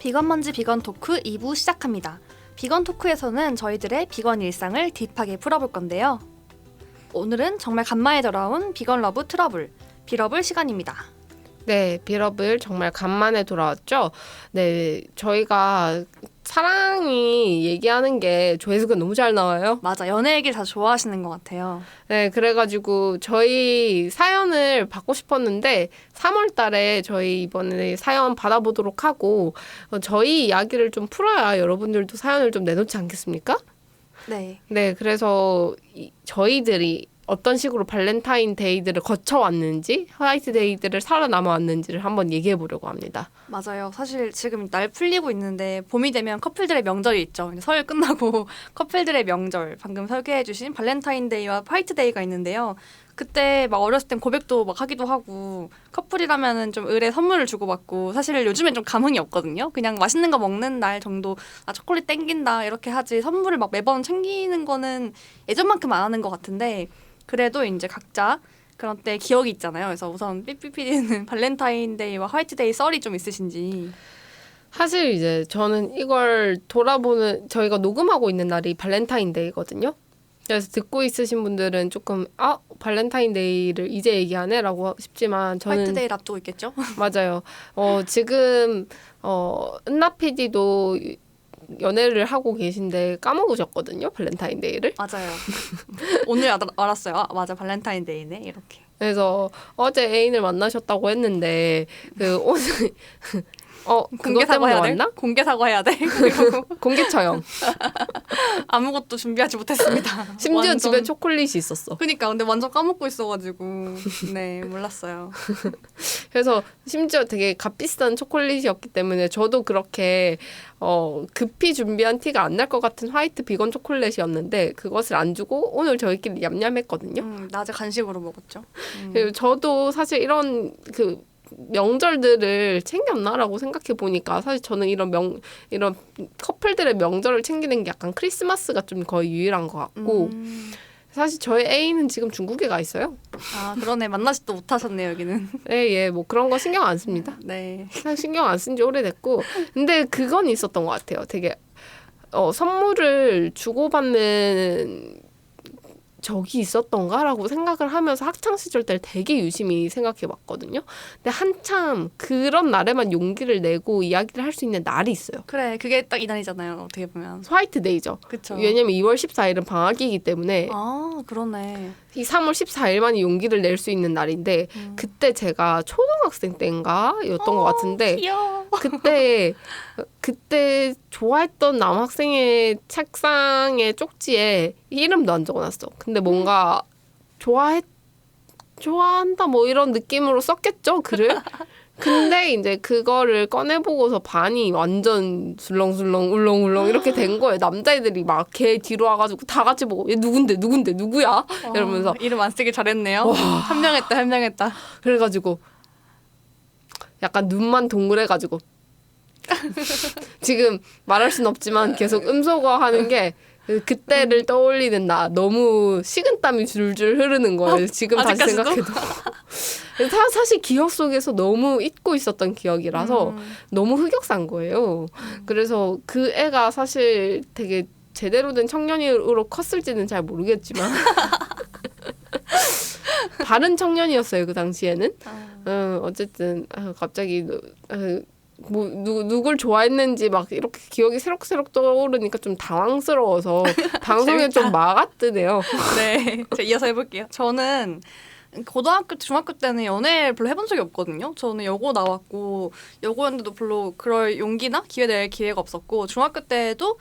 비건 먼지 비건 토크 2부 시작합니다. 비건 토크에서는 저희들의 비건 일상을 딥하게 풀어볼 건데요. 오늘은 정말 간만에 돌아온 비건 러브 트러블, 비러블 시간입니다. 네, 비러블 정말 간만에 돌아왔죠. 네, 저희가 사랑이 얘기하는 게 조회수가 너무 잘 나와요. 맞아, 연애 얘기를 다 좋아하시는 것 같아요. 네, 그래가지고 저희 사연을 받고 싶었는데 3월 달에 저희 이번에 사연 받아보도록 하고 저희 이야기를 좀 풀어야 여러분들도 사연을 좀 내놓지 않겠습니까? 네. 네, 그래서 저희들이 어떤 식으로 발렌타인데이들을 거쳐왔는지 화이트데이들을 살아남아왔는지를 한번 얘기해 보려고 합니다. 맞아요. 사실 지금 날 풀리고 있는데 봄이 되면 커플들의 명절이 있죠. 설 끝나고 커플들의 명절, 방금 소개해주신 발렌타인데이와 화이트데이가 있는데요. 그때 막 어렸을 땐 고백도 막 하기도 하고 커플이라면은 좀 을에 선물을 주고받고 사실 요즘엔 좀 감흥이 없거든요. 그냥 맛있는 거 먹는 날 정도 초콜릿 땡긴다 이렇게 하지 선물을 막 매번 챙기는 거는 예전만큼 안 하는 것 같은데 그래도 이제 각자 그런 때 기억이 있잖아요. 그래서 우선 삐삐피디는 발렌타인데이와 화이트데이 썰이 좀 있으신지. 사실 이제 저는 이걸 돌아보는 저희가 녹음하고 있는 날이 발렌타인데이거든요. 그래서 듣고 있으신 분들은 조금 발렌타인데이를 이제 얘기하네 라고 싶지만 저는 화이트데이를 앞두고 있겠죠? 맞아요. 지금 은나 PD도 연애를 하고 계신데 까먹으셨거든요. 발렌타인데이를. 맞아요. 오늘 알았어요. 맞아, 발렌타인데이네 이렇게. 그래서 어제 애인을 만나셨다고 했는데 오늘 공개 사과해야 돼? 왔나? 공개 사과해야 돼? 공개 처형. 아무것도 준비하지 못했습니다. 심지어 완전... 집에 초콜릿이 있었어. 그러니까 근데 완전 까먹고 있어가지고 네 몰랐어요. 그래서 심지어 되게 값비싼 초콜릿이었기 때문에 저도 그렇게 급히 준비한 티가 안 날 것 같은 화이트 비건 초콜릿이었는데 그것을 안 주고 오늘 저희끼리 얌얌했거든요. 낮에 간식으로 먹었죠. 그리고 저도 사실 이런 명절들을 챙겼나라고 생각해 보니까 사실 저는 이런 커플들의 명절을 챙기는 게 약간 크리스마스가 좀 거의 유일한 것 같고 사실 저희 애인은 지금 중국에 가 있어요. 아 그러네. 만나지도 못하셨네요 여기는. 네, 뭐 그런 거 신경 안 씁니다. 네. 사실 신경 안 쓴 지 오래됐고 근데 그건 있었던 것 같아요. 되게 선물을 주고받는 적이 있었던가라고 생각을 하면서 학창시절 때 되게 유심히 생각해봤거든요. 근데 한참 그런 날에만 용기를 내고 이야기를 할 수 있는 날이 있어요. 그래, 그게 딱 이 날이잖아요. 어떻게 보면. 화이트데이죠. 그쵸. 왜냐면 2월 14일은 방학이기 때문에 아, 그러네. 이 3월 14일만이 용기를 낼 수 있는 날인데 그때 제가 초등학생 때인가 였던 것 같은데 귀여워. 그때 좋아했던 남학생의 책상의 쪽지에 이름도 안 적어놨어. 근데 뭔가 좋아한다 뭐 이런 느낌으로 썼겠죠, 글을. 근데 이제 그거를 꺼내보고서 반이 완전 술렁술렁 울렁울렁 이렇게 된 거예요. 남자애들이 막 걔 뒤로 와가지고 다 같이 보고 얘 누군데 누구야? 이러면서 이름 안 쓰길 잘했네요. 현명했다. 그래가지고 약간 눈만 동그래가지고 지금 말할 순 없지만 계속 음소거하는 게 그때를 떠올리는 나 너무 식은땀이 줄줄 흐르는 거예요. 지금 다시 아직까지도? 생각해도. 사실 기억 속에서 너무 잊고 있었던 기억이라서 너무 흑역사인 거예요. 그래서 그 애가 사실 되게 제대로 된 청년으로 컸을지는 잘 모르겠지만 바른 청년이었어요. 그 당시에는. 어쨌든 갑자기 뭐 누굴 좋아했는지 막 이렇게 기억이 새록새록 떠오르니까 좀 당황스러워서 방송에 좀 막았드네요. 네, 제가 이어서 해볼게요. 저는 고등학교, 중학교 때는 연애 별로 해본 적이 없거든요. 저는 여고 나왔고 여고였는데도 별로 그럴 용기나 기회 낼 기회가 없었고 중학교 때도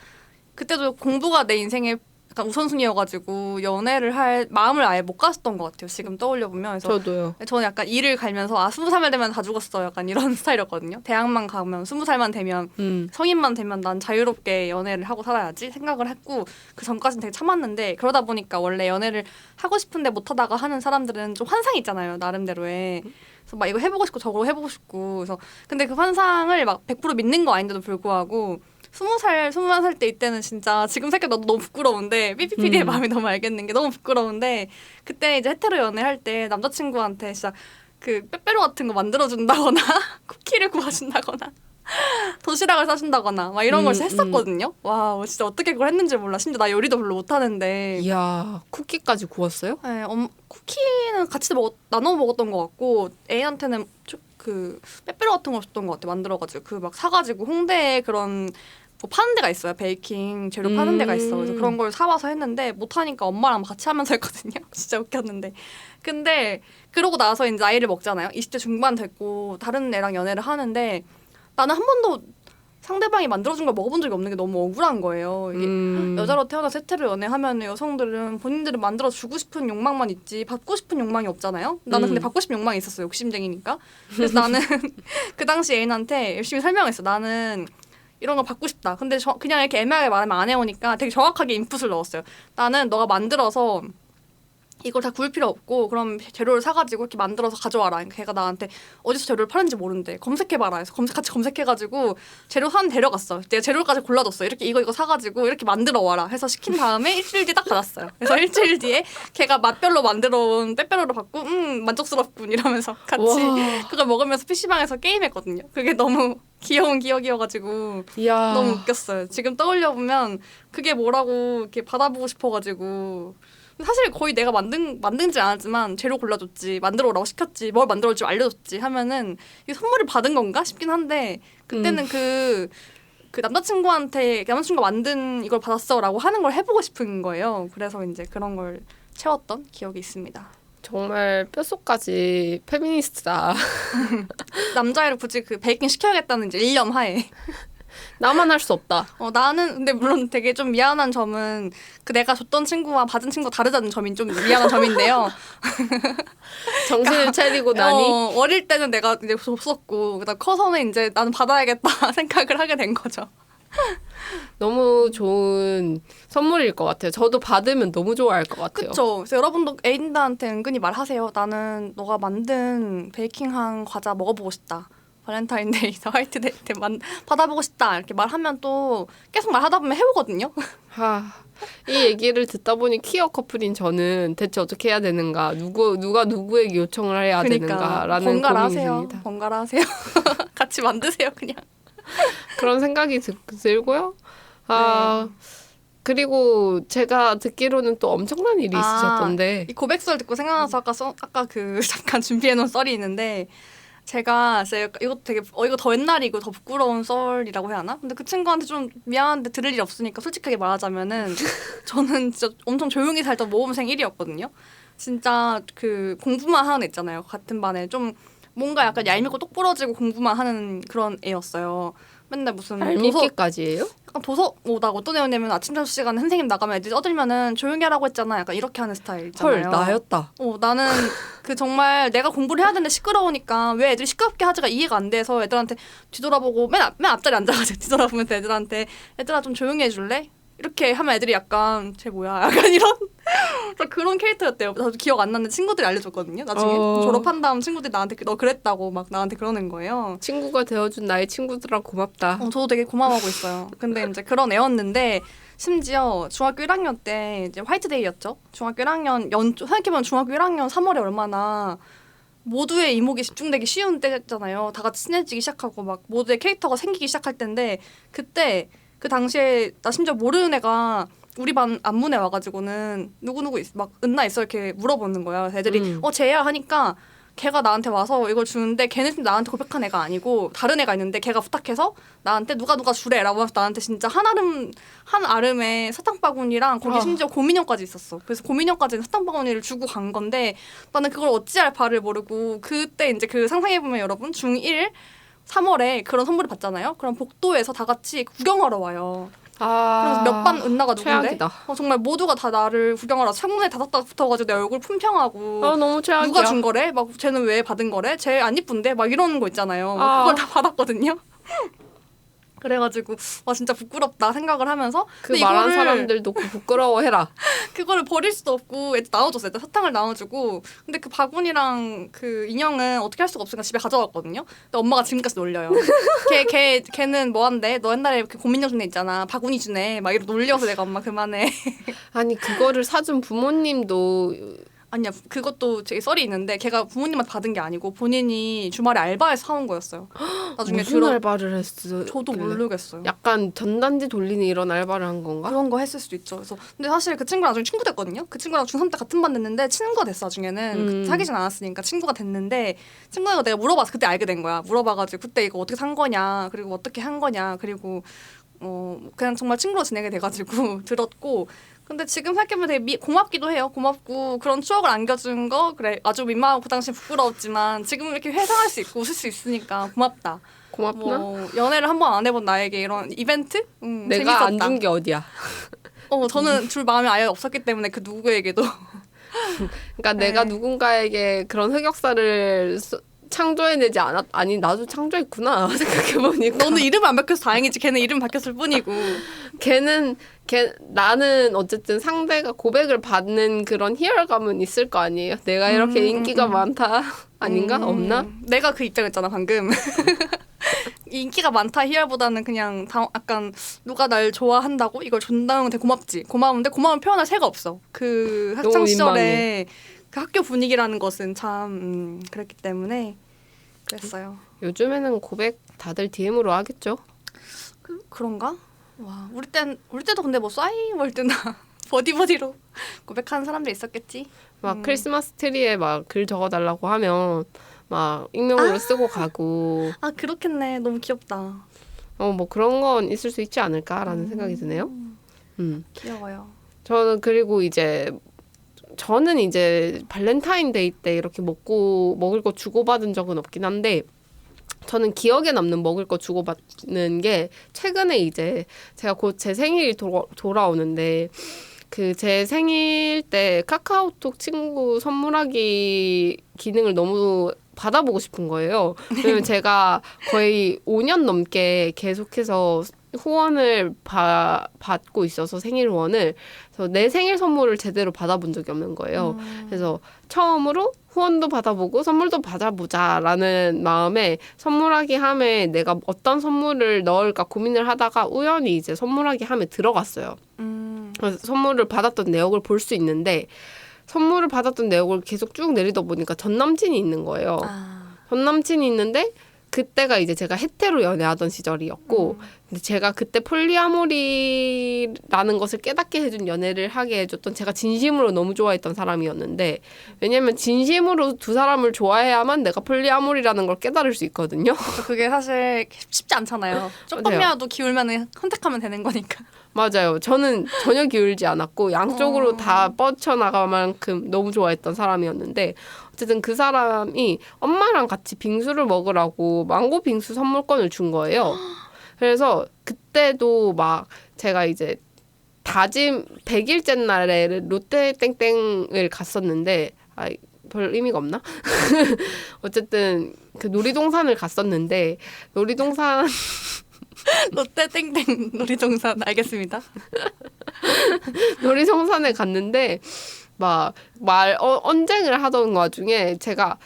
그때도 공부가 내 인생의 약간 우선순위여가지고 연애를 할 마음을 아예 못 갔었던 것 같아요. 지금 떠올려보면. 그래서 저도요. 저는 약간 일을 갈면서 20살 되면 다 죽었어. 약간 이런 스타일이었거든요. 대학만 가면 20살만 되면 성인만 되면 난 자유롭게 연애를 하고 살아야지 생각을 했고 그 전까지는 되게 참았는데 그러다 보니까 원래 연애를 하고 싶은데 못하다가 하는 사람들은 좀 환상이 있잖아요. 나름대로의. 그래서 막 이거 해보고 싶고 저거 해보고 싶고 그래서 근데 그 환상을 막 100% 믿는 거 아닌데도 불구하고 21살 때 이때는 진짜 지금 생각해도 너무 부끄러운데 삐삐피디의 마음이 너무 알겠는 게 너무 부끄러운데 그때 이제 헤테로 연애할 때 남자친구한테 진짜 그 빼빼로 같은 거 만들어준다거나 쿠키를 구워준다거나 도시락을 싸준다거나 막 이런 걸 음, 했었거든요. 와 진짜 어떻게 그걸 했는지 몰라. 심지어 나 요리도 별로 못하는데. 이야, 쿠키까지 구웠어요? 네, 쿠키는 같이 나눠 먹었던 것 같고 애한테는 그 빼빼로 같은 거 줬던 것 같아. 만들어가지고 그 막 사가지고 홍대에 그런 뭐 파는 데가 있어요. 베이킹 재료 파는 데가 있어. 그래서 그런 걸 사와서 했는데 못하니까 엄마랑 같이 하면서 했거든요. 진짜 웃겼는데. 근데 그러고 나서 이제 아이를 먹잖아요. 20대 중반 됐고 다른 애랑 연애를 하는데 나는 한 번도 상대방이 만들어준 걸 먹어본 적이 없는 게 너무 억울한 거예요. 이게 여자로 태어나서 헤테로 연애하면 여성들은 본인들은 만들어주고 싶은 욕망만 있지 받고 싶은 욕망이 없잖아요. 나는 근데 받고 싶은 욕망이 있었어. 욕심쟁이니까. 그래서 나는 그 당시 애인한테 열심히 설명했어. 나는 이런 거 받고 싶다. 근데 그냥 이렇게 애매하게 말하면 안 해오니까 되게 정확하게 인풋을 넣었어요. 나는 너가 만들어서 이걸 다 구울 필요 없고 그럼 재료를 사가지고 이렇게 만들어서 가져와라. 그러니까 걔가 나한테 어디서 재료를 파는지 모르는데 검색해봐라 해서 같이 검색해가지고 재료 산 데려갔어. 내가 재료까지 골라줬어. 이렇게 이거 사가지고 이렇게 만들어 와라 해서 시킨 다음에 일주일 뒤에 딱 받았어요. 그래서 일주일 뒤에 걔가 맛별로 만들어온 빼빼로를 받고 만족스럽군 이러면서 같이 와. 그걸 먹으면서 PC방에서 게임했거든요. 그게 너무 귀여운 기억이어가지고 이야. 너무 웃겼어요. 지금 떠올려보면 그게 뭐라고 이렇게 받아보고 싶어가지고 사실 거의 내가 만든지 않았지만 재료 골라줬지 만들어 오라고 시켰지 뭘 만들어줄 줄 알려줬지 하면은 이게 선물을 받은 건가 싶긴 한데 그때는 그 남자친구가 만든 이걸 받았어라고 하는 걸 해보고 싶은 거예요. 그래서 이제 그런 걸 채웠던 기억이 있습니다. 정말 뼛속까지 페미니스트다. 남자애를 굳이 그 베이킹 시켜야겠다는 이제 일념 하에. 나만 할 수 없다. 나는 근데 물론 되게 좀 미안한 점은 그 내가 줬던 친구와 받은 친구가 다르다는 점이 좀 미안한 점인데요. 정신을 차리고 나니 어릴 때는 내가 이제 줬었고 그다음 커서는 이제 나는 받아야겠다 생각을 하게 된 거죠. 너무 좋은 선물일 것 같아요. 저도 받으면 너무 좋아할 것 같아요. 그렇죠. 그래서 여러분도 애인들한테 은근히 말하세요. 나는 너가 만든 베이킹한 과자 먹어보고 싶다. 발렌타인데이나 화이트데이 때 받아보고 싶다 이렇게 말하면 또 계속 말하다 보면 해오거든요. 이 얘기를 듣다 보니 퀴어 커플인 저는 대체 어떻게 해야 되는가, 누가 누구에게 요청을 해야 되는가라는 번갈아 고민이 하세요. 듭니다. 번갈아 하세요. 같이 만드세요 그냥. 그런 생각이 들고요. 네. 그리고 제가 듣기로는 또 엄청난 일이 있으셨던데. 이 고백설 듣고 생각나서 아까 그 잠깐 준비해놓은 썰이 있는데 제가 이것도 되게 이거 더 옛날이고 더 부끄러운 썰이라고 해야 하나? 근데 그 친구한테 좀 미안한데 들을 일 없으니까 솔직하게 말하자면은 저는 진짜 엄청 조용히 살던 모범생 1위였거든요. 진짜 그 공부만 하는 애 있잖아요. 같은 반에 좀 뭔가 약간 얄밉고 똑부러지고 공부만 하는 그런 애였어요. 맨날 무슨 얄밉기까지예요? 약간 나 어떤 애였냐면 아침 점심 시간에 선생님 나가면 애들이 떠들면은 조용히 하라고 했잖아. 약간 이렇게 하는 스타일 있잖아요. 헐, 나였다. 나는 그 정말 내가 공부를 해야 되는데 시끄러우니까 왜 애들이 시끄럽게 하지가 이해가 안 돼서 애들한테 뒤돌아보고 맨 앞자리 앉아가지고 뒤돌아보면서 애들한테 얘들아 좀 조용히 해줄래? 이렇게 하면 애들이 약간 쟤 뭐야? 약간 이런 그런 캐릭터였대요. 저도 기억 안 나는데 친구들이 알려줬거든요. 나중에 졸업한 다음 친구들이 나한테 너 그랬다고 막 나한테 그러는 거예요. 친구가 되어준 나의 친구들아 고맙다. 저도 되게 고마워하고 있어요. 근데 이제 그런 애였는데 심지어 중학교 1학년 때 이제 화이트데이였죠. 중학교 1학년 생각해보면 중학교 1학년 3월에 얼마나 모두의 이목이 집중되기 쉬운 때잖아요. 다 같이 친해지기 시작하고 막 모두의 캐릭터가 생기기 시작할 때인데 그때 그 당시에 나 심지어 모르는 애가 우리 반 안문에 와가지고는 누구누구 막 은나 있어 이렇게 물어보는 거야. 그래서 애들이 쟤야 하니까 걔가 나한테 와서 이걸 주는데 걔는 나한테 고백한 애가 아니고 다른 애가 있는데 걔가 부탁해서 나한테 누가 주래라고 해서 나한테 진짜 한 아름에 사탕 바구니랑 거기 심지어 고민형까지 있었어. 그래서 고민형까지 사탕 바구니를 주고 간 건데 나는 그걸 어찌할 바를 모르고 그때 이제 그 상상해보면 여러분 중1 3월에 그런 선물을 받잖아요. 그럼 복도에서 다 같이 구경하러 와요. 그래서 몇 반 은나가 누군데? 정말 모두가 다 나를 구경하러 창문에 다닥다닥 붙어가지고 내 얼굴 품평하고 너무 최악이야. 누가 준 거래? 막 쟤는 왜 받은 거래? 쟤 안 이쁜데? 막 이러는 거 있잖아요. 그걸 다 받았거든요. 그래가지고 와 진짜 부끄럽다 생각을 하면서 그 말한 사람들도 부끄러워해라. 그거를 버릴 수도 없고 애들 나눠줬어요. 일단 사탕을 나눠주고 근데 그 바구니랑 그 인형은 어떻게 할 수가 없으니까 집에 가져갔거든요. 근데 엄마가 지금까지 놀려요. 걔는 뭐한대? 너 옛날에 그 고민형 준 애 있잖아. 바구니 주네. 막 이러고 놀려서 내가 엄마 그만해. 아니 그거를 사준 부모님도 아니야, 그것도 되게 썰이 있는데 걔가 부모님한테 받은 게 아니고 본인이 주말에 알바해서 사온 거였어요. 나중에 무슨 알바를 했어? 저도 모르겠어요. 약간 전단지 돌리는 이런 알바를 한 건가? 그런 거 했을 수도 있죠. 그래서 근데 사실 그 친구랑 나중에 친구 됐거든요. 그 친구랑 중3 때 같은 반 됐는데 친구가 됐어. 나중에는 사귀진 않았으니까 친구가 됐는데 친구가 내가 물어봐서 그때 알게 된 거야. 물어봐가지고 그때 이거 어떻게 산 거냐, 그리고 어떻게 한 거냐, 그리고 그냥 정말 친구로 지내게 돼가지고 들었고. 근데 지금 생각해보면 되게 고맙기도 해요. 고맙고 그런 추억을 안겨준 거 그래 아주 민망하고 그 당시 부끄러웠지만 지금 이렇게 회상할 수 있고 웃을 수 있으니까 고맙다. 고맙나? 연애를 한 번 안 해본 나에게 이런 이벤트? 내가 재밌었다. 안 준 게 어디야? 저는 줄 마음이 아예 없었기 때문에 그 누구에게도. 그러니까 내가 누군가에게 그런 흑역사를 창조해내지 아니 나도 창조했구나 생각해보니까. 너는 이름 안 바뀌어서 다행이지. 걔는 이름 바뀌었을 뿐이고. 나는 어쨌든 상대가 고백을 받는 그런 희열감은 있을 거 아니에요. 내가 이렇게 인기가 많다 아닌가? 없나? 내가 그 입장이었잖아 방금. 인기가 많다 희열보다는 그냥 약간 누가 날 좋아한다고 이걸 준다는 건 되게 고맙지. 고마운데 고마운 표현할 새가 없어. 그 학창 시절에 그 학교 분위기라는 것은 참 그랬기 때문에 그랬어요. 요즘에는 고백 다들 DM으로 하겠죠? 그런가? 와, 우리 때도 근데 뭐 싸이월드나 버디버디로 고백하는 사람들 있었겠지. 막 크리스마스 트리에 막 글 적어달라고 하면 막 익명으로 쓰고 가고. 아, 그렇겠네. 너무 귀엽다. 뭐 그런 건 있을 수 있지 않을까라는 생각이 드네요. 귀여워요. 저는 이제 발렌타인데이 때 이렇게 먹을 거 주고받은 적은 없긴 한데, 저는 기억에 남는 먹을 거 주고받는 게 최근에 이제 제가 곧 제 생일이 돌아오는데, 그 제 생일 때 카카오톡 친구 선물하기 기능을 너무 받아보고 싶은 거예요. 왜냐면 제가 거의 5년 넘게 계속해서 후원을 받고 있어서 생일 후원을. 그래서 내 생일 선물을 제대로 받아본 적이 없는 거예요. 그래서 처음으로 후원도 받아보고 선물도 받아보자라는 마음에 선물하기 함에 내가 어떤 선물을 넣을까 고민을 하다가 우연히 이제 선물하기 함에 들어갔어요. 그래서 선물을 받았던 내역을 볼 수 있는데, 선물을 받았던 내역을 계속 쭉 내리다 보니까 전 남친이 있는 거예요. 전 남친이 있는데 그때가 이제 제가 헤테로 연애하던 시절이었고, 근데 제가 그때 폴리아모리라는 것을 깨닫게 해준 연애를 하게 해줬던, 제가 진심으로 너무 좋아했던 사람이었는데, 왜냐면 진심으로 두 사람을 좋아해야만 내가 폴리아모리라는 걸 깨달을 수 있거든요. 그게 사실 쉽지 않잖아요. 조금이라도 기울면 선택하면 되는 거니까. 맞아요. 저는 전혀 기울지 않았고 양쪽으로 다 뻗쳐나갈 만큼 너무 좋아했던 사람이었는데, 어쨌든 그 사람이 엄마랑 같이 빙수를 먹으라고 망고 빙수 선물권을 준 거예요. 그래서 그때도 막 제가 이제 다짐 100일째 날에 롯데 땡땡을 갔었는데, 별 의미가 없나? 어쨌든 그 놀이동산을 갔었는데, 놀이동산 롯데 땡땡 놀이동산 알겠습니다. 놀이동산에 갔는데 막 언쟁을 하던 와중에 제가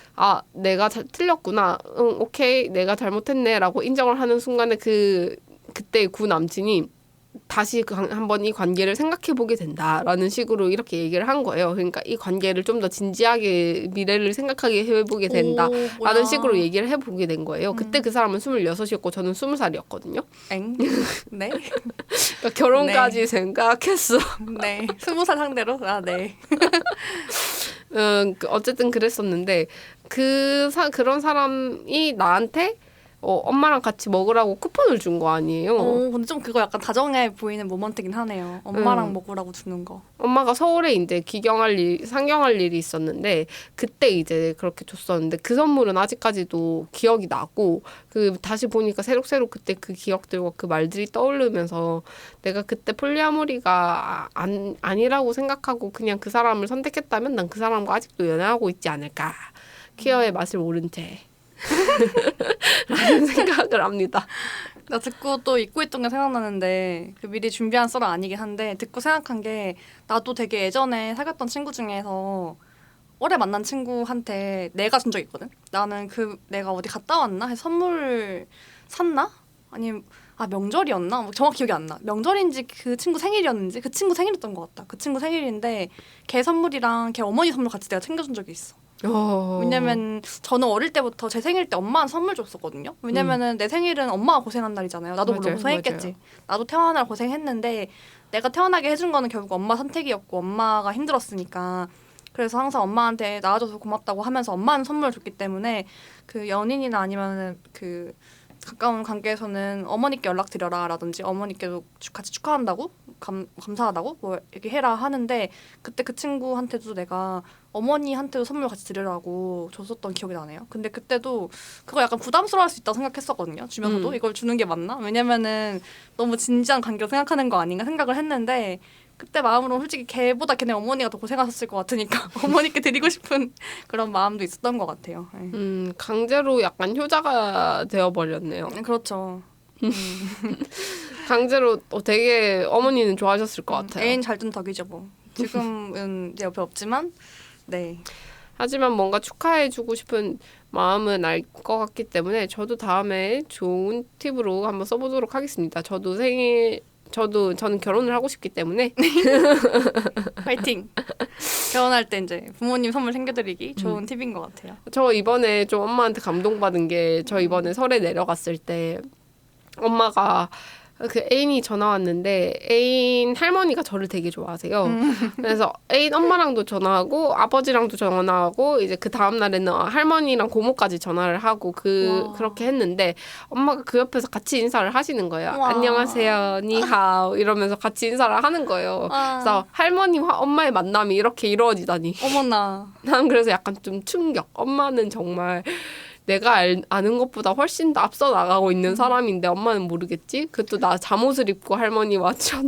내가 틀렸구나, 오케이 내가 잘못했네라고 인정을 하는 순간에 그때 구 남친이 다시 한번 이 관계를 생각해보게 된다라는 식으로 이렇게 얘기를 한 거예요. 그러니까 이 관계를 좀 더 진지하게 미래를 생각하게 해보게 된다라는 식으로 얘기를 해보게 된 거예요. 그때 그 사람은 26이었고 저는 20살이었거든요. 네. 그러니까 결혼까지 생각했어. 네. 20살 상대로? 네. 어쨌든 그랬었는데 그런 사람이 나한테 엄마랑 같이 먹으라고 쿠폰을 준 거 아니에요. 근데 좀 그거 약간 다정해 보이는 모먼트긴 하네요. 엄마랑 먹으라고 주는 거. 엄마가 서울에 이제 상경할 일이 있었는데 그때 이제 그렇게 줬었는데, 그 선물은 아직까지도 기억이 나고, 다시 보니까 새록새록 그때 그 기억들과 그 말들이 떠오르면서 내가 그때 폴리아모리가 아니라고 생각하고 그냥 그 사람을 선택했다면 난 그 사람과 아직도 연애하고 있지 않을까. 퀴어의 맛을 모른 채. 라는 생각을 합니다. 나 듣고 또 잊고 있던 게 생각나는데, 미리 준비한 썰은 아니긴 한데 듣고 생각한 게, 나도 되게 예전에 사귀었던 친구 중에서 오래 만난 친구한테 내가 준 적 있거든. 나는 내가 어디 갔다 왔나 해서 선물 샀나? 아니면 명절이었나? 뭐 정확히 기억이 안 나. 명절인지 그 친구 생일이었는지 그 친구 생일이었던 것 같다. 그 친구 생일인데 걔 선물이랑 걔 어머니 선물 같이 내가 챙겨준 적이 있어. 왜냐면 저는 어릴 때부터 제 생일 때 엄마한테 선물 줬었거든요. 왜냐면은 내 생일은 엄마가 고생한 날이잖아요. 나도 물론 고생했겠지. 나도 태어날 고생했는데 내가 태어나게 해준 거는 결국 엄마 선택이었고 엄마가 힘들었으니까. 그래서 항상 엄마한테 낳아줘서 고맙다고 하면서 엄마는 선물을 줬기 때문에 그 연인이나 아니면은 그 가까운 관계에서는 어머니께 연락드려라 라든지 어머니께도 같이 축하한다고 감사하다고 뭐 얘기해라 하는데 그때 그 친구한테도 내가 어머니한테도 선물 같이 드리라고 줬었던 기억이 나네요. 근데 그때도 그거 약간 부담스러워할 수 있다고 생각했었거든요. 주면서도 이걸 주는 게 맞나? 왜냐면은 너무 진지한 관계로 생각하는 거 아닌가 생각을 했는데 그때 마음으로 솔직히 걔보다 걔네 어머니가 더 고생하셨을 것 같으니까 어머니께 드리고 싶은 그런 마음도 있었던 것 같아요. 네. 강제로 약간 효자가 되어버렸네요. 그렇죠. 강제로 되게 어머니는 좋아하셨을 것 같아요. 애인 잘 둔 덕이죠 뭐. 지금은 이제 옆에 없지만 네. 하지만 뭔가 축하해주고 싶은 마음은 알 것 같기 때문에 저도 다음에 좋은 팁으로 한번 써보도록 하겠습니다. 저는 결혼을 하고 싶기 때문에 파이팅. 결혼할 때 이제 부모님 선물 챙겨드리기 좋은 팁인 것 같아요. 저 이번에 좀 엄마한테 감동받은 게 저 이번에 설에 내려갔을 때 엄마가 그 애인이 전화 왔는데 애인 할머니가 저를 되게 좋아하세요. 그래서 애인 엄마랑도 전화하고 아버지랑도 전화하고 이제 그 다음 날에는 할머니랑 고모까지 전화를 하고 그렇게 했는데 엄마가 그 옆에서 같이 인사를 하시는 거예요. 와. 안녕하세요, 니하오 이러면서 같이 인사를 하는 거예요. 와. 그래서 할머니와 엄마의 만남이 이렇게 이루어지다니. 어머나. 난 그래서 약간 좀 충격. 엄마는 정말 내가 아는 것보다 훨씬 더 앞서 나가고 있는 사람인데 엄마는 모르겠지? 그것도 나 잠옷을 입고 할머니와 첫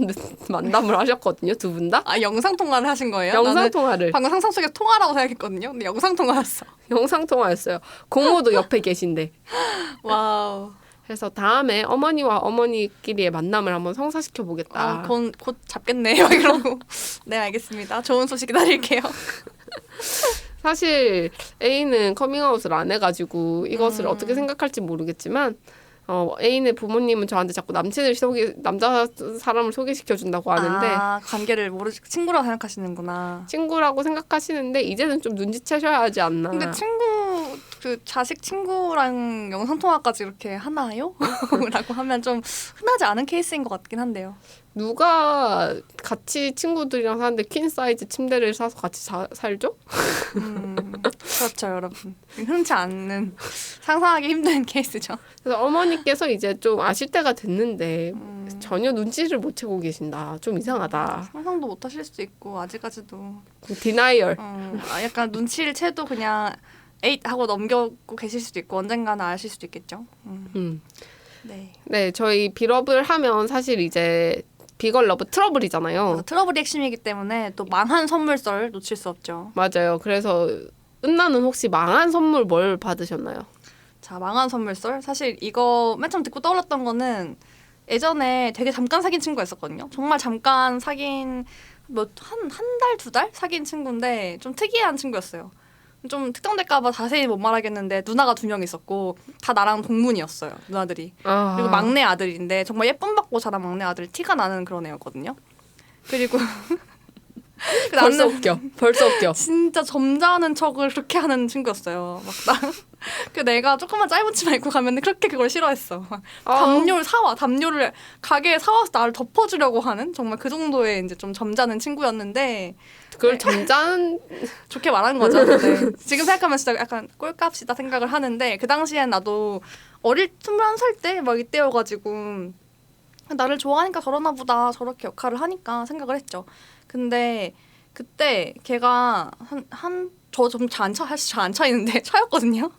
만남을 하셨거든요. 두 분 다. 영상 통화를 하신 거예요? 영상 통화를. 방금 상상 속에 통화라고 생각했거든요. 근데 영상 통화였어. 영상 통화였어요. 고모도 옆에 계신데. 와우. 그래서 다음에 어머니와 어머니끼리의 만남을 한번 성사시켜 보겠다. 그건 곧 잡겠네요. 이러고. 네, 알겠습니다. 좋은 소식 기다릴게요. 사실 애인은 커밍아웃을 안 해가지고 이것을 어떻게 생각할지 모르겠지만 애인의 부모님은 저한테 자꾸 남자 사람을 소개시켜준다고 하는데 관계를 모르시 친구라고 생각하시는구나. 친구라고 생각하시는데 이제는 좀 눈치채셔야 하지 않나. 근데 자식 친구랑 영상통화까지 이렇게 하나요? 라고 하면 좀 흔하지 않은 케이스인 것 같긴 한데요. 누가 같이 친구들이랑 사는데 퀸 사이즈 침대를 사서 같이 살죠? 그렇죠, 여러분. 흔치 않는 상상하기 힘든 케이스죠. 그래서 어머니께서 이제 좀 아실 때가 됐는데 전혀 눈치를 못 채고 계신다. 좀 이상하다. 상상도 못 하실 수도 있고 아직까지도 디나이얼. 약간 눈치를 채도 그냥 에잇 하고 넘겨고 계실 수도 있고 언젠가는 아실 수도 있겠죠. 네. 네, 저희 빌업을 하면 사실 이제 비걸 러브 트러블이잖아요. 트러블이 핵심이기 때문에 또 망한 선물썰 놓칠 수 없죠. 맞아요. 그래서 은나는 혹시 망한 선물 뭘 받으셨나요? 자, 망한 선물썰. 사실 이거 맨 처음 듣고 떠올랐던 거는 예전에 되게 잠깐 사귄 친구가 있었거든요. 정말 잠깐 사귄 한 달, 두 달 사귄 친구인데 좀 특이한 친구였어요. 좀 특정될까봐 자세히 못 말하겠는데 누나가 2명 있었고 다 나랑 동문이었어요. 누나들이. 그리고 막내 아들인데 정말 예쁨 받고 자란 막내 아들 티가 나는 그런 애였거든요. 그리고 벌써 웃겨. 진짜 점잖은 척을 그렇게 하는 친구였어요. 그 내가 조금만 짧은 치마 입고 가면 그렇게 그걸 싫어했어. 담요를 가게에 사와서 나를 덮어주려고 하는 정말 그 정도의 이제 좀 점잖은 친구였는데 그걸 점잖은 좋게 말한 거죠. 네. 지금 생각하면 진짜 약간 꼴값이다 생각을 하는데 그 당시엔 나도 21살 때 막 이때여가지고 나를 좋아하니까 저러나 보다 저렇게 역할을 하니까 생각을 했죠. 근데 그때 걔가 저 좀 잘 안 차이는데 차였거든요.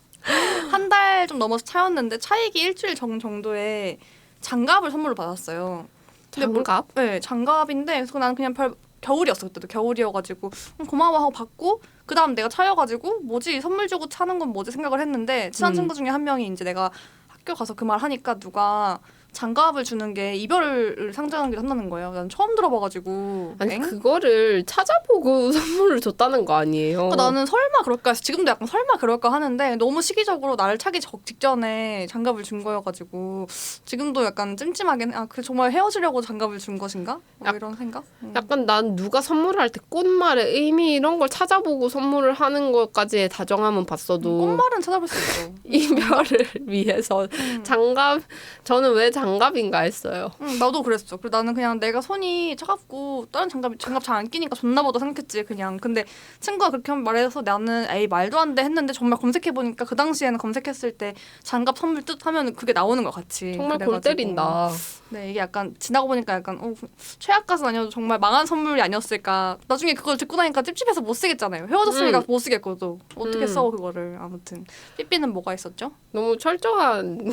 한 달 좀 넘어서 차였는데 차이기 일주일 정도에 장갑을 선물로 받았어요. 장갑? 네, 장갑인데 그래서 나는 그냥 겨울이었어. 그때도 겨울이어가지고 고마워 하고 받고 그 다음 내가 차여가지고 뭐지 선물 주고 차는 건 뭐지 생각을 했는데 친한 친구 중에 한 명이 이제 내가 학교 가서 그 말 하니까 누가 장갑을 주는 게 이별을 상징하기도 한다는 거예요. 난 처음 들어봐가지고. 아니 엥? 그거를 찾아보고 선물을 줬다는 거 아니에요? 그러니까 나는 설마 그럴까 해서 지금도 약간 설마 그럴까 하는데 너무 시기적으로 나를 차기 직전에 장갑을 준 거여가지고 지금도 약간 찜찜하긴 해. 아, 그 정말 헤어지려고 장갑을 준 것인가? 뭐 이런 생각? 약간 난 누가 선물할 때 꽃말의 의미 이런 걸 찾아보고 선물을 하는 것까지의 다정함은 봤어도 꽃말은 찾아볼 수 있죠. 이별을 위해서 장갑 저는 왜 장갑인가 했어요. 나도 그랬어. 그리고 나는 그냥 내가 손이 차갑고 다른 장갑 잘 안 끼니까 좋나 보다 생각했지 그냥. 근데 친구가 그렇게 말해서 나는 에이 말도 안 돼 했는데 정말 검색해보니까 그 당시에는 검색했을 때 장갑 선물 뜻 하면 그게 나오는 것 같이. 정말 그래가지고. 골 때린다. 네, 이게 약간 지나고 보니까 약간 최악까지는 아니어도 정말 망한 선물이 아니었을까. 나중에 그걸 듣고 나니까 찝찝해서 못 쓰겠잖아요. 헤어졌으니까 못 쓰겠고 또 어떻게 써 그거를. 아무튼 삐삐는 뭐가 있었죠? 너무 철저한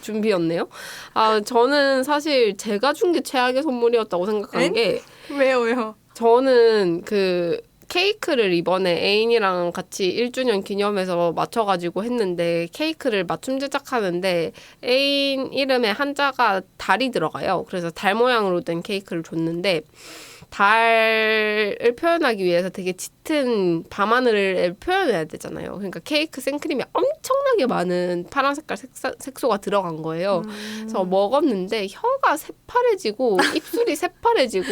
준비였네요. 아 저는 사실 제가 준 게 최악의 선물이었다고 생각한 게 왜요? 저는 그 케이크를 이번에 애인이랑 같이 1주년 기념해서 맞춰가지고 했는데 케이크를 맞춤 제작하는데 애인 이름에 한자가 달이 들어가요. 그래서 달 모양으로 된 케이크를 줬는데 달을 표현하기 위해서 되게 짙은 밤하늘을 표현해야 되잖아요. 그러니까 케이크 생크림이 엄청나게 많은 파란 색깔 색소가 들어간 거예요. 그래서 먹었는데 혀가 새파래지고 입술이 새파래지고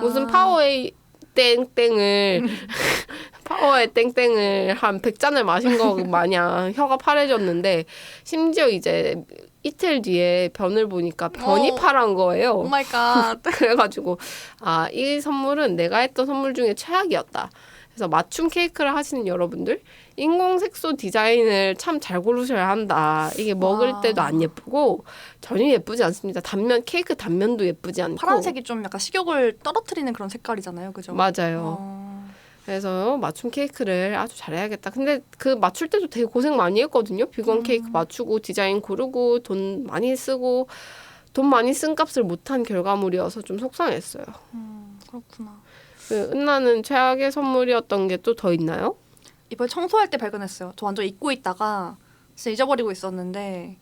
무슨 파워에이 땡땡을 파워의 땡땡을 한 100잔을 마신 거 마냥 혀가 파래졌는데 심지어 이제 이틀 뒤에 변을 보니까 변이 파란 거예요. 오 마이 갓. 그래가지고 아, 이 선물은 내가 했던 선물 중에 최악이었다. 그래서 맞춤 케이크를 하시는 여러분들 인공 색소 디자인을 참 잘 고르셔야 한다. 이게 먹을 때도 안 예쁘고 전혀 예쁘지 않습니다. 케이크 단면도 예쁘지 않고 파란색이 좀 약간 식욕을 떨어뜨리는 그런 색깔이잖아요. 그죠? 맞아요. 그래서 맞춤 케이크를 아주 잘해야겠다. 근데 그 맞출 때도 되게 고생 많이 했거든요. 비건 케이크 맞추고 디자인 고르고 돈 많이 쓰고 돈 많이 쓴 값을 못한 결과물이어서 좀 속상했어요. 그렇구나. 그 은나는 최악의 선물이었던 게 또 더 있나요? 이번에 청소할 때 발견했어요. 저 완전 잊고 있다가 진짜 잊어버리고 있었는데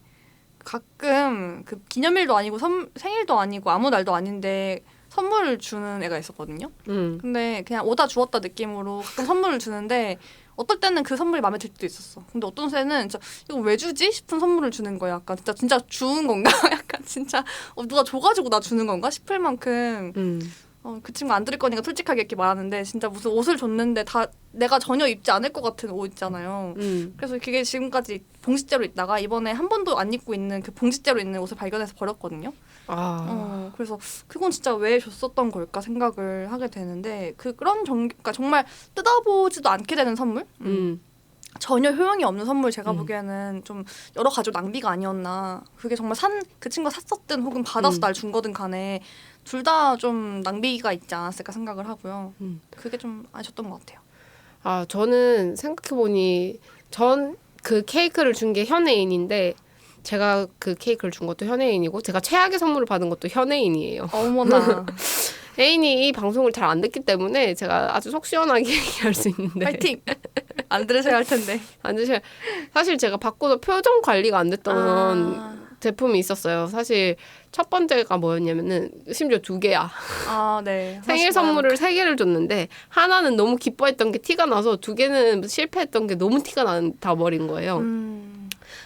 가끔 그 기념일도 아니고 생일도 아니고 아무 날도 아닌데 선물을 주는 애가 있었거든요. 근데 그냥 오다 주었다 느낌으로 가끔 선물을 주는데 어떨 때는 그 선물이 마음에 들 때도 있었어. 근데 어떤 새는 진짜 이거 왜 주지 싶은 선물을 주는 거야. 약간 진짜 주는 건가? 약간 진짜 누가 줘가지고 나 주는 건가 싶을 만큼 그 친구 안 들을 거니까 솔직하게 이렇게 말하는데 진짜 무슨 옷을 줬는데 다 내가 전혀 입지 않을 것 같은 옷 있잖아요. 그래서 그게 지금까지 봉지째로 있다가 이번에 한 번도 안 입고 있는 그 봉지째로 있는 옷을 발견해서 버렸거든요. 그래서 그건 진짜 왜 줬었던 걸까 생각을 하게 되는데 그러니까 정말 뜯어보지도 않게 되는 선물? 전혀 효용이 없는 선물 제가 보기에는 좀 여러 가지로 낭비가 아니었나. 그게 정말 그 친구가 샀었든 혹은 받아서 날 준 거든 간에 둘 다 좀 낭비가 있지 않았을까 생각을 하고요. 그게 좀 아쉬웠던 것 같아요. 아, 저는 생각해보니 전 그 케이크를 준 게 현애인인데 제가 그 케이크를 준 것도 현애인이고 제가 최악의 선물을 받은 것도 현애인이에요. 어머나. 애인이 이 방송을 잘 안 듣기 때문에 제가 아주 속 시원하게 얘기할 수 있는데 파이팅! 안 들으셔야 할 텐데. 안 드셔야 사실 제가 받고도 표정 관리가 안 됐던 제품이 있었어요. 사실 첫 번째가 뭐였냐면은 심지어 2개야. 네. 생일 선물을 3개를 줬는데 하나는 너무 기뻐했던 게 티가 나서 2개는 실패했던 게 너무 티가 나 버린 거예요.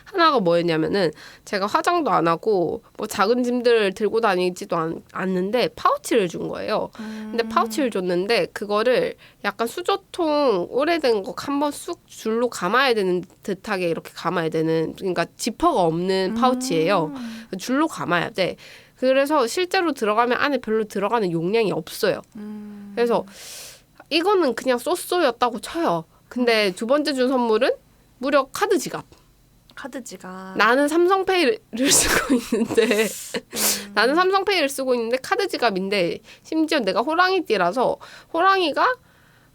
하나가 뭐였냐면은 제가 화장도 안 하고 뭐 작은 짐들을 들고 다니지도 않는데 파우치를 준 거예요. 근데 파우치를 줬는데 그거를 약간 수저통 오래된 거 한 번 쑥 줄로 감아야 되는 듯하게 이렇게 감아야 되는 그러니까 지퍼가 없는 파우치예요. 줄로 감아야 돼. 그래서 실제로 들어가면 안에 별로 들어가는 용량이 없어요. 그래서 이거는 그냥 쏘쏘였다고 쳐요. 근데 두 번째 준 선물은 무려 카드 지갑. 카드 지갑. 나는 삼성페이를 쓰고 있는데 나는 삼성페이를 쓰고 있는데 카드 지갑인데 심지어 내가 호랑이띠라서 호랑이가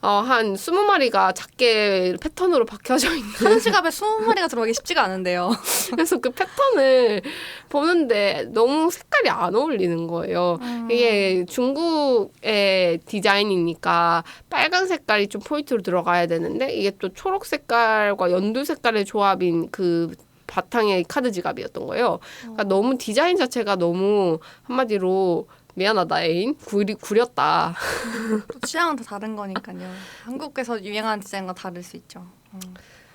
한 20마리가 작게 패턴으로 박혀져 있는 카드 지갑에 20마리가 들어가기 쉽지가 않은데요. 그래서 그 패턴을 보는데 너무 색깔이 안 어울리는 거예요. 이게 중국의 디자인이니까 빨간 색깔이 좀 포인트로 들어가야 되는데 이게 또 초록 색깔과 연두 색깔의 조합인 그 바탕의 카드 지갑이었던 거예요. 그러니까 너무 디자인 자체가 너무 한마디로 미안하다 애인 구렸다. 또 취향은 다 다른 거니까요. 한국에서 유행하는 디자인과 다를 수 있죠.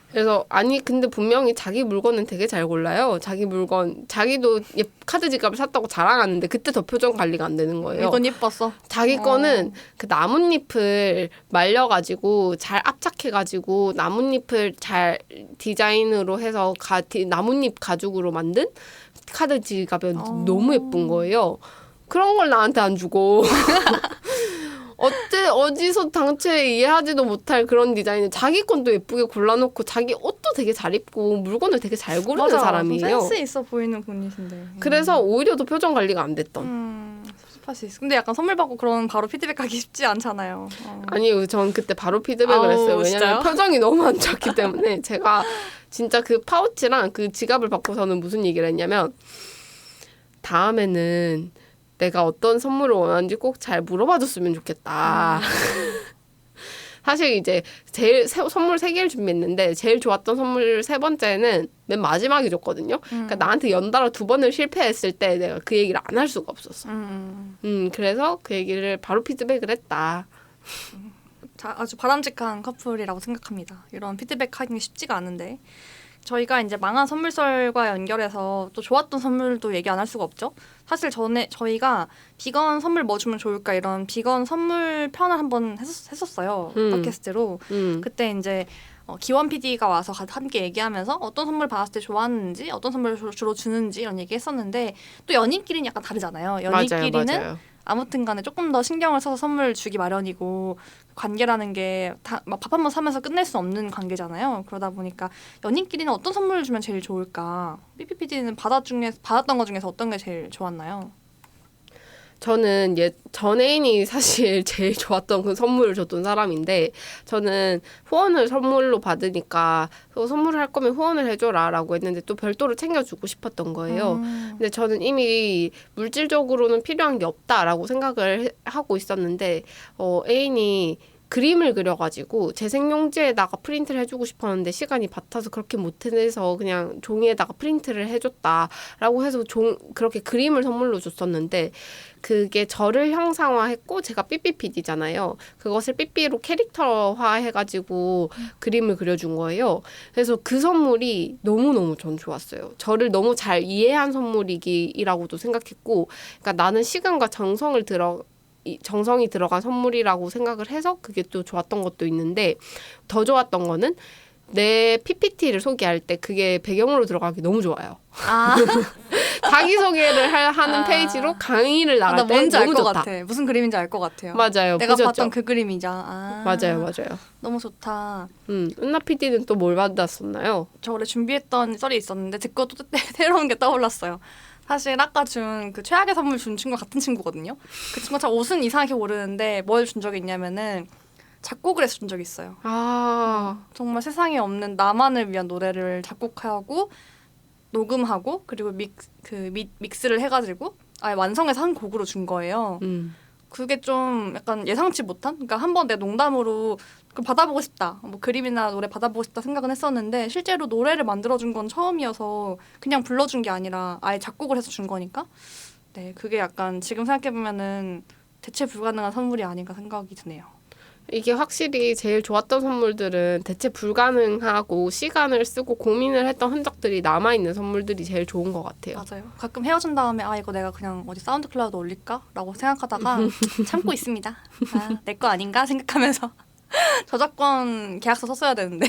그래서 아니 근데 분명히 자기 물건은 되게 잘 골라요. 자기 물건 자기도 카드 지갑을 샀다고 자랑하는데 그때 더 표정 관리가 안 되는 거예요. 이건 예뻤어. 자기 거는 그 나뭇잎을 말려가지고 잘 압착해가지고 나뭇잎을 잘 디자인으로 해서 나뭇잎 가죽으로 만든 카드 지갑이 너무 예쁜 거예요. 그런 걸 나한테 안 주고 어디서 당최 이해하지도 못할 그런 디자인을 자기 건 또 예쁘게 골라놓고 자기 옷도 되게 잘 입고 물건을 되게 잘 고르는 맞아. 사람이에요. 센스 있어 보이는 분이신데. 그래서 오히려 더 표정 관리가 안 됐던. 섭섭할 수 있어. 근데 약간 선물 받고 그런 바로 피드백하기 쉽지 않잖아요. 아니요, 전 그때 바로 피드백을 했어요. 왜냐면 진짜요? 표정이 너무 안 좋았기 때문에 제가 진짜 그 파우치랑 그 지갑을 받고서는 무슨 얘기를 했냐면 다음에는 내가 어떤 선물을 원하는지 꼭 잘 물어봐줬으면 좋겠다. 사실 이제 선물 3개를 준비했는데 제일 좋았던 선물 3번째는 맨 마지막에 줬거든요. 그러니까 나한테 연달아 2번을 실패했을 때 내가 그 얘기를 안 할 수가 없었어. 그래서 그 얘기를 바로 피드백을 했다. 아주 바람직한 커플이라고 생각합니다. 이런 피드백하기 쉽지가 않은데. 저희가 이제 망한 선물설과 연결해서 또 좋았던 선물도 얘기 안 할 수가 없죠. 사실 저희가 비건 선물 뭐 주면 좋을까 이런 비건 선물 편을 한번 했었어요. 팟캐스트로. 그때 이제 기원 PD가 와서 함께 얘기하면서 어떤 선물 받았을 때 좋았는지 어떤 선물을 주로 주는지 이런 얘기 했었는데 또 연인끼리는 약간 다르잖아요. 연인끼리는 맞아요. 아무튼 간에 조금 더 신경을 써서 선물 주기 마련이고 관계라는 게 막 밥 한 번 사면서 끝낼 수 없는 관계잖아요. 그러다 보니까 연인끼리는 어떤 선물을 주면 제일 좋을까? 삐삐PD는 받았던 것 중에서 어떤 게 제일 좋았나요? 저는 전 애인이 사실 제일 좋았던 그 선물을 줬던 사람인데 저는 후원을 선물로 받으니까 선물을 할 거면 후원을 해줘라 라고 했는데 또 별도로 챙겨주고 싶었던 거예요. 근데 저는 이미 물질적으로는 필요한 게 없다라고 생각을 하고 있었는데 애인이 그림을 그려가지고 재생용지에다가 프린트를 해주고 싶었는데 시간이 바타서 그렇게 못 해내서 그냥 종이에다가 프린트를 해줬다라고 해서 그렇게 그림을 선물로 줬었는데 그게 저를 형상화했고 제가 삐삐PD잖아요. 그것을 삐삐로 캐릭터화 해가지고 그림을 그려준 거예요. 그래서 그 선물이 너무너무 전 좋았어요. 저를 너무 잘 이해한 선물이라고도 생각했고 그러니까 나는 시간과 정성이 들어간 선물이라고 생각을 해서 그게 또 좋았던 것도 있는데 더 좋았던 거는 내 PPT를 소개할 때 그게 배경으로 들어가기 너무 좋아요. 자기소개를 하는 페이지로 강의를 나갈 때 뭔지 알 너무 것 좋다. 같아. 무슨 그림인지 알 것 같아요. 맞아요. 내가 보셨죠? 봤던 그 그림이죠. 맞아요. 너무 좋다. 은나 PD는 또 뭘 받았었나요? 저 원래 준비했던 썰이 있었는데 제 것도 새로운 게 떠올랐어요. 사실 아까 준 그 최악의 선물 준 친구가 같은 친구거든요. 그 친구가 참 옷은 이상하게 고르는데 뭘 준 적이 있냐면은 작곡을 해서 준 적이 있어요. 정말 세상에 없는 나만을 위한 노래를 작곡하고 녹음하고 그리고 믹스를 해가지고 아예 완성해서 한 곡으로 준 거예요. 그게 좀 약간 예상치 못한? 그러니까 한번 내 농담으로 받아보고 싶다. 뭐 그림이나 노래 받아보고 싶다 생각은 했었는데 실제로 노래를 만들어준 건 처음이어서 그냥 불러준 게 아니라 아예 작곡을 해서 준 거니까 네, 그게 약간 지금 생각해보면은 대체 불가능한 선물이 아닌가 생각이 드네요. 이게 확실히 제일 좋았던 선물들은 대체 불가능하고 시간을 쓰고 고민을 했던 흔적들이 남아있는 선물들이 제일 좋은 것 같아요. 맞아요. 가끔 헤어진 다음에 이거 내가 그냥 어디 사운드 클라우드 올릴까? 라고 생각하다가 참고 있습니다. 내 거 아닌가? 생각하면서 저작권 계약서 썼어야 되는데.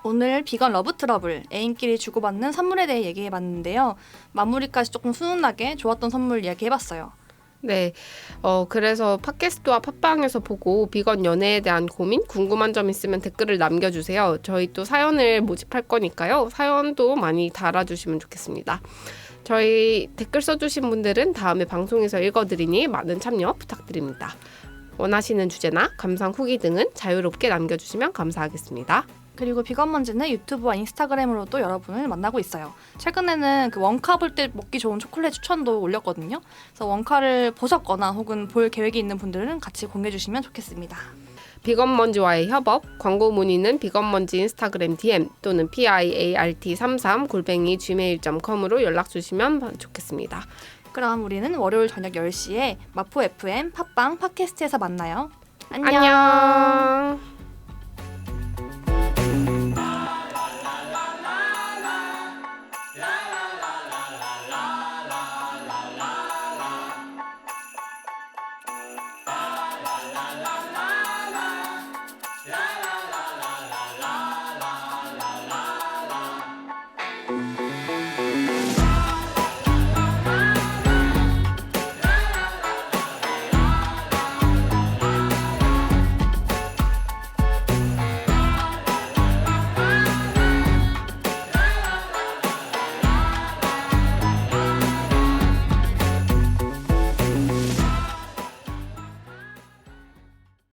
오늘 비건 러브 트러블, 애인끼리 주고받는 선물에 대해 얘기해봤는데요. 마무리까지 조금 훈훈하게 좋았던 선물 이야기해봤어요. 네, 그래서 팟캐스트와 팟빵에서 보고 비건 연애에 대한 고민, 궁금한 점 있으면 댓글을 남겨주세요. 저희 또 사연을 모집할 거니까요. 사연도 많이 달아주시면 좋겠습니다. 저희 댓글 써주신 분들은 다음에 방송에서 읽어드리니 많은 참여 부탁드립니다. 원하시는 주제나 감상 후기 등은 자유롭게 남겨주시면 감사하겠습니다. 그리고 비건먼지는 유튜브와 인스타그램으로도 여러분을 만나고 있어요. 최근에는 그 원카 볼 때 먹기 좋은 초콜릿 추천도 올렸거든요. 그래서 원카를 보셨거나 혹은 볼 계획이 있는 분들은 같이 공유해 주시면 좋겠습니다. 비건먼지와의 협업, 광고 문의는 비건먼지 인스타그램 DM 또는 piart33@gmail.com으로 연락 주시면 좋겠습니다. 그럼 우리는 월요일 저녁 10시에 마포 FM 팟빵 팟캐스트에서 만나요. 안녕. 안녕.